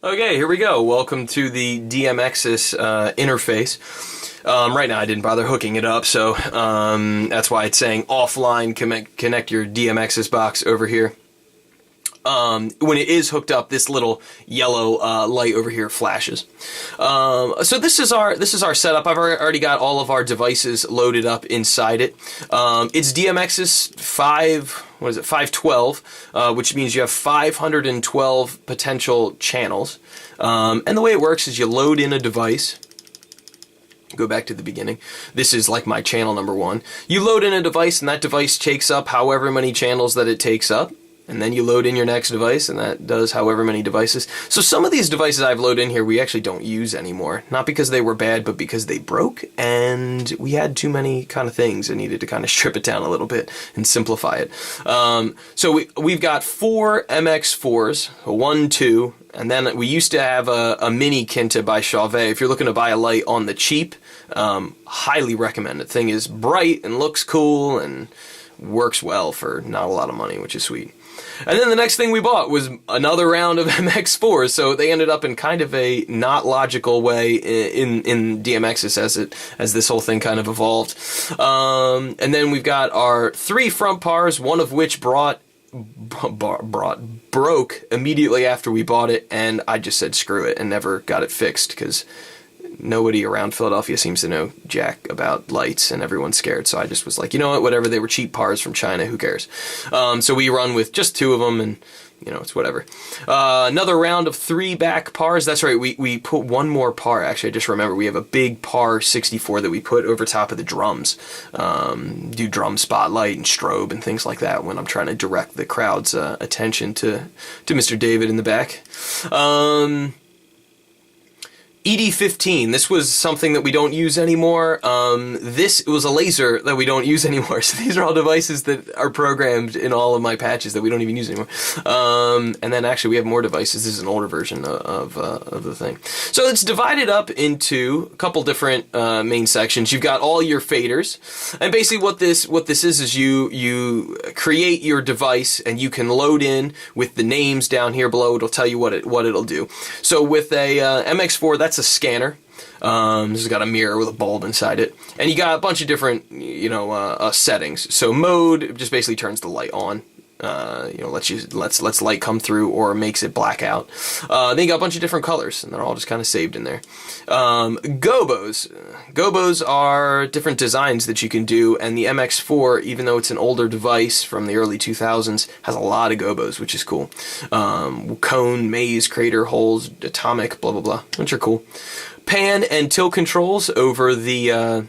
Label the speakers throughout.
Speaker 1: Okay, here we go. Welcome to the DMXIS interface. Right now I didn't bother hooking it up, so that's why it's saying offline connect your DMXIS box over here. When it is hooked up, this little yellow light over here flashes. So this is our setup. I've already got all of our devices loaded up inside it. It's DMXIS 512, which means you have 512 potential channels. And the way it works is you load in a device. Go back to the beginning. This is like my channel number 1. You load in a device, and that device takes up however many channels that it takes up. And then you load in your next device, and that does however many devices. So some of these devices I've loaded in here we actually don't use anymore. Not because they were bad, but because they broke, and we had too many kind of things and needed to kind of strip it down a little bit and simplify it. So we've got 4 MX4s, 1, 2, and then we used to have a mini Kinta by Chauvet. If you're looking to buy a light on the cheap, highly recommend it. The thing is bright and looks cool and works well for not a lot of money, which is sweet. And then the next thing we bought was another round of MX4s, so they ended up in kind of a not logical way in DMXIS as this whole thing kind of evolved. And then we've got our 3 front pars, one of which broke immediately after we bought it, and I just said screw it and never got it fixed because nobody around Philadelphia seems to know jack about lights, and everyone's scared. So I just was like, you know what, whatever. They were cheap pars from China. Who cares? So we run with just 2 of them, and you know, it's whatever. Another round of 3 back pars. That's right. We put one more par. Actually, I just remember we have a big par 64 that we put over top of the drums. Do drum spotlight and strobe and things like that when I'm trying to direct the crowd's attention to Mr. David in the back. ED15, this was something that we don't use anymore. This was a laser that we don't use anymore. So these are all devices that are programmed in all of my patches that we don't even use anymore. And then actually we have more devices. This is an older version of the thing. So it's divided up into a couple different main sections. You've got all your faders. And basically what this is you create your device, and you can load in with the names down here below. It'll tell you what it'll do. So with a MX4, that's a scanner. This has got a mirror with a bulb inside it, and you got a bunch of different, settings. So mode just basically turns the light on. Lets light come through or makes it black out. Then you got a bunch of different colors, and they're all just kind of saved in there. Gobos are different designs that you can do, and the MX4, even though it's an older device from the early 2000s, has a lot of gobos, which is cool. Cone, maze, crater, holes, atomic, blah blah blah, which are cool. Pan and tilt controls over the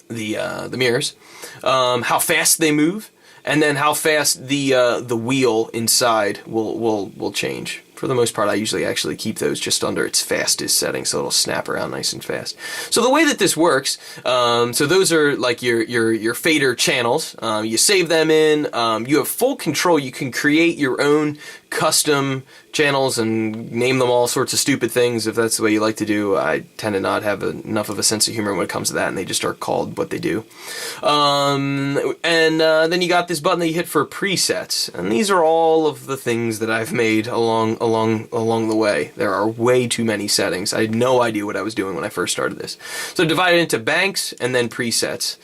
Speaker 1: mirrors. How fast they move. And then how fast the wheel inside will change. For the most part, I usually actually keep those just under its fastest setting, so it'll snap around nice and fast. So the way that this works, so those are like your fader channels. You save them in. You have full control. You can create your own custom channels and name them all sorts of stupid things if that's the way you like to do. I tend to not have enough of a sense of humor when it comes to that, and they just are called what they do. Then you got this button that you hit for presets, and these are all of the things that I've made along the way. There are way too many settings. I had no idea what I was doing when I first started this. So divided into banks and then presets.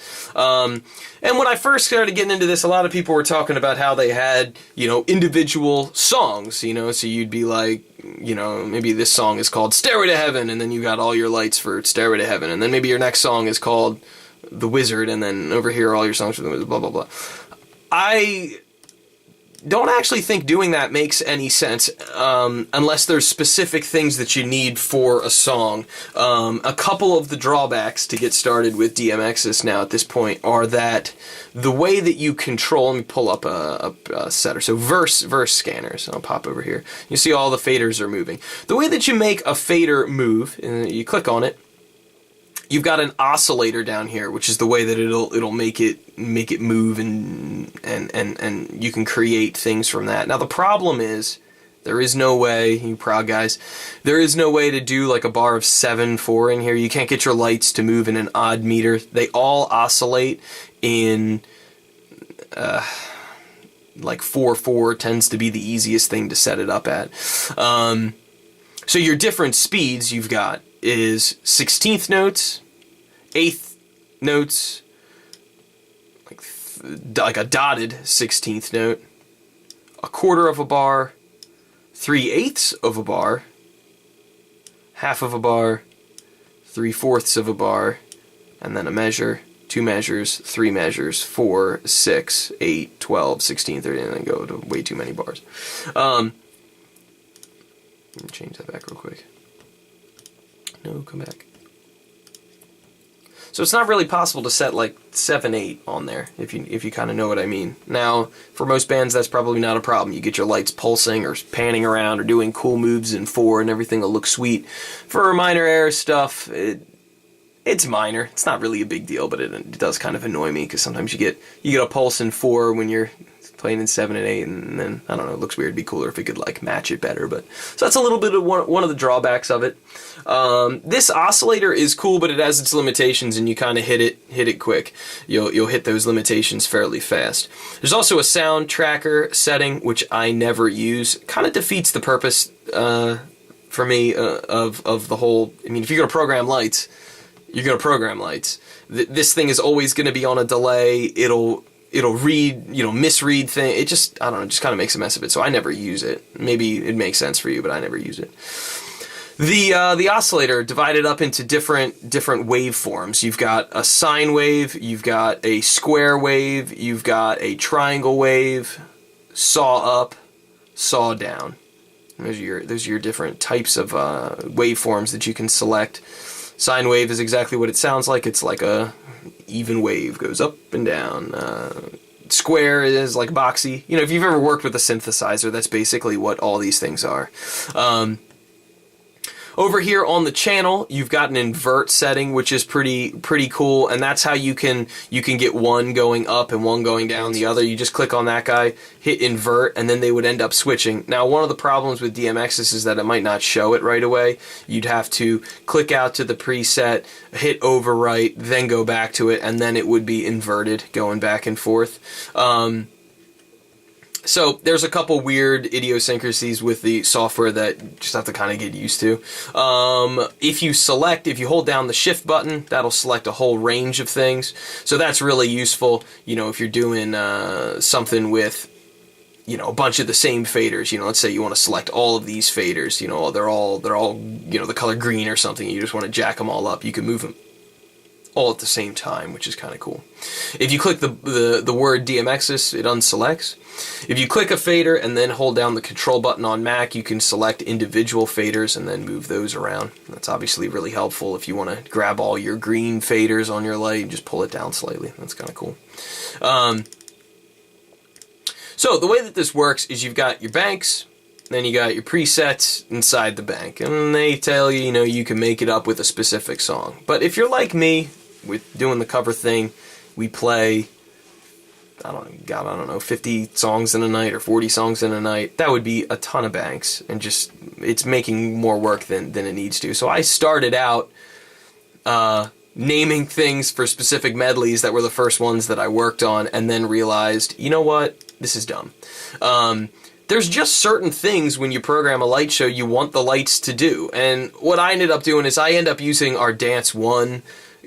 Speaker 1: And when I first started getting into this, a lot of people were talking about how they had, individual songs, so you'd be like, maybe this song is called Stairway to Heaven, and then you got all your lights for Stairway to Heaven, and then maybe your next song is called The Wizard, and then over here all your songs for The Wizard, blah, blah, blah. I don't actually think doing that makes any sense unless there's specific things that you need for a song. A couple of the drawbacks to get started with DMXIS now at this point are that the way that you control, let me pull up a setter, so verse scanners, I'll pop over here. You see all the faders are moving. The way that you make a fader move, you click on it, you've got an oscillator down here, which is the way that it'll make it move, and you can create things from that. Now the problem is there is no way, you proud guys, there is no way to do like a bar of 7/4 in here. You can't get your lights to move in an odd meter. They all oscillate in like 4/4 tends to be the easiest thing to set it up at. So your different speeds you've got is 16th notes, 8th notes, like a dotted 16th note, a quarter of a bar, 3/8 of a bar, half of a bar, 3/4 of a bar, and then a measure, 2 measures, 3 measures, 4, 6, 8, 12, 16, 30, and then go to way too many bars. Let me change that back real quick. No, come back. So it's not really possible to set like 7/8 on there, if you kind of know what I mean. Now, for most bands, that's probably not a problem. You get your lights pulsing or panning around or doing cool moves in 4 and everything will look sweet. For minor error stuff, it's minor. It's not really a big deal, but it does kind of annoy me because sometimes you get a pulse in 4 when you're playing in 7 and 8, and then, I don't know, it looks weird. It'd be cooler if it could like match it better, but so that's a little bit of one of the drawbacks of it. This oscillator is cool, but it has its limitations, and you kind of hit it quick. You'll hit those limitations fairly fast. There's also a sound tracker setting, which I never use. Kind of defeats the purpose for me of the whole. I mean, if you're gonna program lights, you're gonna program lights. This thing is always gonna be on a delay. It'll read, misread thing. It just, I don't know, just kind of makes a mess of it. So I never use it. Maybe it makes sense for you, but I never use it. The oscillator divided up into different waveforms. You've got a sine wave, you've got a square wave, you've got a triangle wave, saw up, saw down. Those are your different types of waveforms that you can select. Sine wave is exactly what it sounds like. It's like a even wave, goes up and down. Square is like boxy. If you've ever worked with a synthesizer, that's basically what all these things are. Over here on the channel, you've got an invert setting, which is pretty cool, and that's how you can get one going up and one going down the other. You just click on that guy, hit invert, and then they would end up switching. Now, one of the problems with DMXIS is that it might not show it right away. You'd have to click out to the preset, hit overwrite, then go back to it, and then it would be inverted, going back and forth. So there's a couple weird idiosyncrasies with the software that you just have to kind of get used to. If you hold down the shift button, that'll select a whole range of things. So that's really useful, if you're doing something with, a bunch of the same faders. Let's say you want to select all of these faders. They're all the color green or something. You just want to jack them all up. You can move them all at the same time, which is kind of cool. If you click the word DMXIS, it unselects. If you click a fader and then hold down the control button on Mac, you can select individual faders and then move those around. That's obviously really helpful if you want to grab all your green faders on your light and just pull it down slightly. That's kind of cool. So the way that this works is you've got your banks, then you got your presets inside the bank, and they tell you, you can make it up with a specific song. But if you're like me, with doing the cover thing, we play, I don't know, 50 songs in a night or 40 songs in a night. That would be a ton of banks, and just, it's making more work than it needs to. So I started out naming things for specific medleys that were the first ones that I worked on, and then realized, you know what, this is dumb. There's just certain things when you program a light show you want the lights to do. And what I ended up doing is I end up using our Dance 1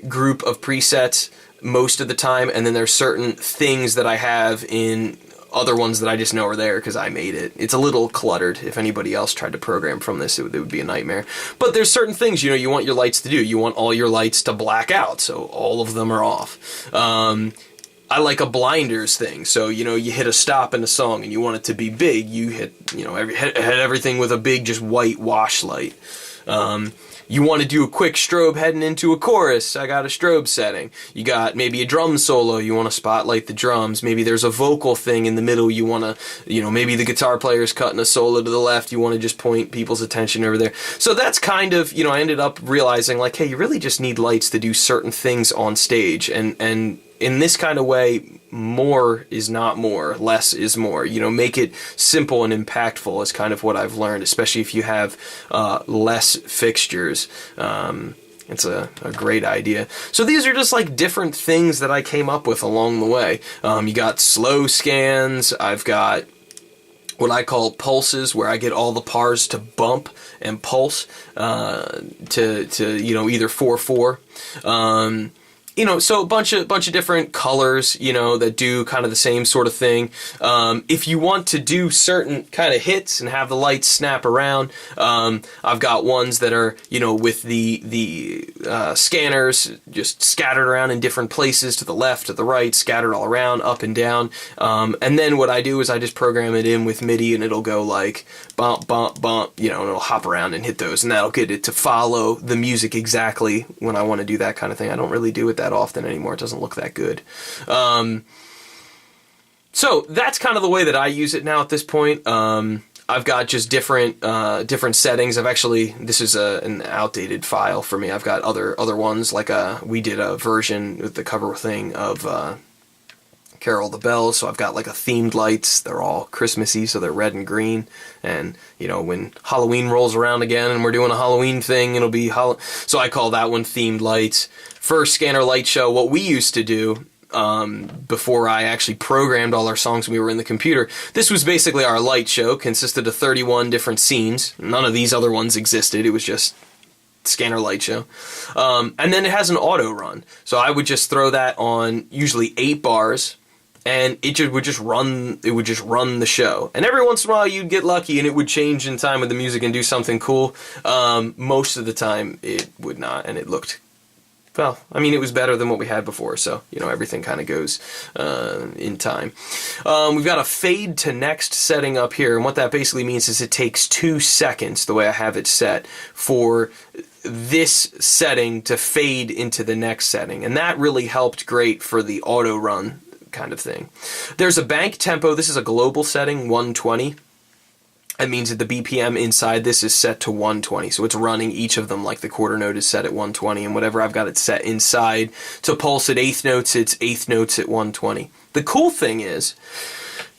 Speaker 1: group of presets most of the time, and then there's certain things that I have in other ones that I just know are there because I made it. It's a little cluttered. If anybody else tried to program from this, it would be a nightmare. But there's certain things, you want your lights to do. You want all your lights to black out, so all of them are off. I like a blinders thing, so you hit a stop in a song and you want it to be big, you hit everything with a big just white wash light. You want to do a quick strobe heading into a chorus, I got a strobe setting. You got maybe a drum solo, you want to spotlight the drums. Maybe there's a vocal thing in the middle, you want to, maybe the guitar player's cutting a solo to the left, you want to just point people's attention over there. So that's kind of, I ended up realizing, like, hey, you really just need lights to do certain things on stage, and in this kind of way, more is not more, less is more. Make it simple and impactful is kind of what I've learned, especially if you have less fixtures. It's a great idea. So these are just like different things that I came up with along the way. You got slow scans, I've got what I call pulses, where I get all the pars to bump and pulse to either 4/4. So a bunch of different colors, that do kind of the same sort of thing. If you want to do certain kind of hits and have the lights snap around, I've got ones that are, with the scanners just scattered around in different places, to the left, to the right, scattered all around, up and down. And then what I do is I just program it in with Midi, and it'll go like bump, bump, bump, and it'll hop around and hit those, and that'll get it to follow the music exactly when I want to do that kind of thing. I don't really do it that often anymore. It doesn't look that good. So that's kind of the way that I use it now at this point. I've got just different settings. This is an outdated file for me. I've got other ones, like we did a version with the cover thing of Carol the Bells, so I've got like a themed lights. They're all Christmassy, so they're red and green, and when Halloween rolls around again and we're doing a Halloween thing, it'll be so I call that one themed lights. First scanner light show, what we used to do before I actually programmed all our songs when we were in the computer, this was basically our light show, consisted of 31 different scenes. None of these other ones existed. It was just scanner light show. And then it has an auto run, so I would just throw that on usually 8 bars, and it would just run the show. And every once in a while you'd get lucky and it would change in time with the music and do something cool. Most of the time it would not, and it looked, well, it was better than what we had before, so, everything kind of goes in time. We've got a fade to next setting up here, and what that basically means is it takes 2 seconds, the way I have it set, for this setting to fade into the next setting, and that really helped great for the auto run kind of thing. There's a bank tempo. This is a global setting, 120. That means that the BPM inside this is set to 120, so it's running each of them like the quarter note is set at 120, and whatever I've got it set inside to pulse at eighth notes, it's eighth notes at 120. The cool thing is,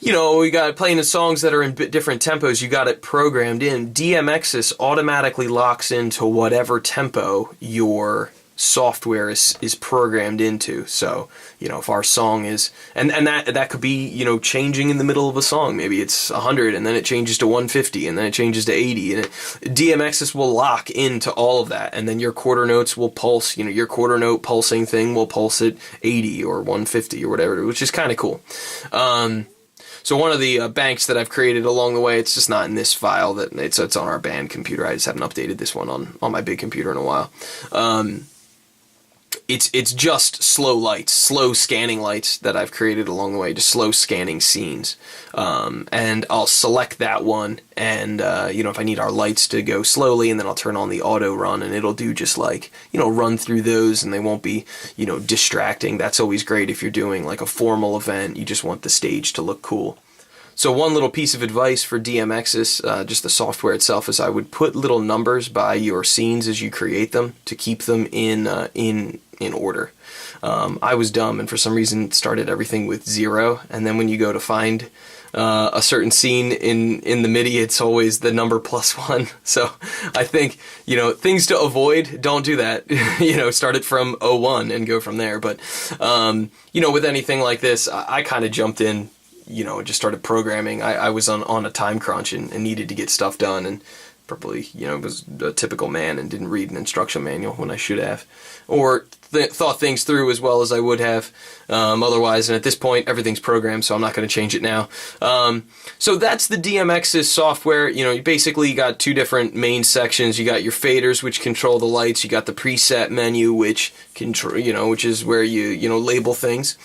Speaker 1: we got playing the songs that are in different tempos, you got it programmed in. DMXIS automatically locks into whatever tempo your software is programmed into. So, if our song is, and that could be, changing in the middle of a song. Maybe it's 100 and then it changes to 150 and then it changes to 80, and DMXIS will lock into all of that, and then your quarter notes will pulse, your quarter note pulsing thing will pulse at 80 or 150 or whatever, which is kind of cool. So one of the banks that I've created along the way, it's just not in this file, that it's on our band computer. I just haven't updated this one on my big computer in a while. It's just slow lights, slow scanning lights that I've created along the way, just slow scanning scenes. And I'll select that one, and if I need our lights to go slowly, and then I'll turn on the auto run, and it'll do just like, run through those, and they won't be, distracting. That's always great if you're doing like a formal event. You just want the stage to look cool. So one little piece of advice for DMXIS, just the software itself, is I would put little numbers by your scenes as you create them to keep them in order. I was dumb and for some reason started everything with 0, and then when you go to find a certain scene in the Midi, it's always the number +1. So I think, things to avoid, don't do that. Start it from 01 and go from there. But, with anything like this, I kind of jumped in, and just started programming. I was on a time crunch and needed to get stuff done, and probably, was a typical man and didn't read an instruction manual when I should have, or thought things through as well as I would have otherwise. And at this point, everything's programmed, so I'm not going to change it now. So that's the DMXIS software. You basically got 2 different main sections. You got your faders, which control the lights. You got the preset menu, which control, which is where you label things.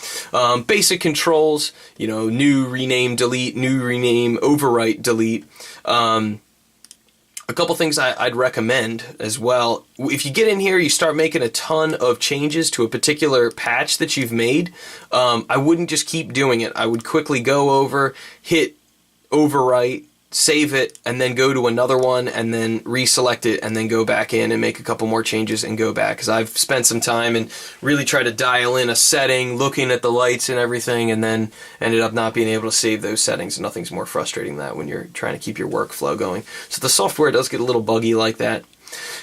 Speaker 1: Basic controls, new, rename, delete, new, rename, overwrite, delete. A couple things I'd recommend as well. If you get in here, you start making a ton of changes to a particular patch that you've made, I wouldn't just keep doing it. I would quickly go over, hit overwrite, save it, and then go to another one, and then reselect it, and then go back in and make a couple more changes and go back. Because I've spent some time and really tried to dial in a setting, looking at the lights and everything, and then ended up not being able to save those settings. And nothing's more frustrating than that when you're trying to keep your workflow going. So the software does get a little buggy like that.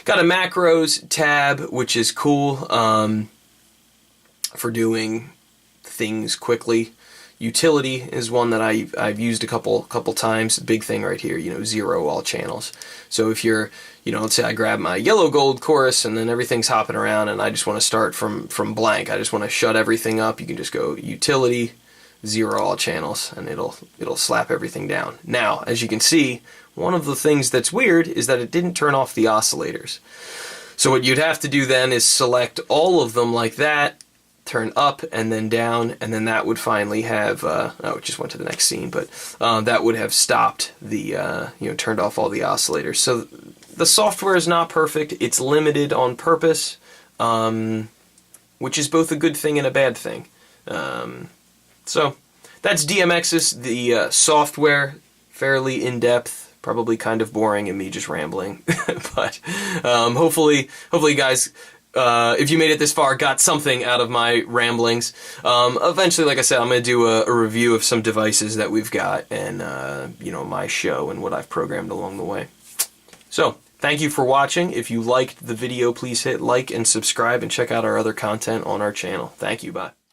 Speaker 1: Got a macros tab, which is cool for doing things quickly. Utility is one that I've used a couple times. Big thing right here, you know, 0 all channels. So if you're, you know, let's say I grab my yellow gold chorus and then everything's hopping around and I just want to start from blank. I just want to shut everything up. You can just go Utility, 0 all channels, and it'll slap everything down. Now, as you can see, one of the things that's weird is that it didn't turn off the oscillators. So what you'd have to do then is select all of them like that, turn up and then down, and then that would finally have, oh, it just went to the next scene, but that would have stopped the, you know, turned off all the oscillators. So the software is not perfect. It's limited on purpose, which is both a good thing and a bad thing. So that's DMXIS, the software, fairly in-depth, probably kind of boring and me just rambling, but hopefully you guys, if you made it this far, got something out of my ramblings. Eventually, like I said, I'm going to do a review of some devices that we've got and, you know, my show and what I've programmed along the way. So, thank you for watching. If you liked the video, please hit like and subscribe and check out our other content on our channel. Thank you. Bye.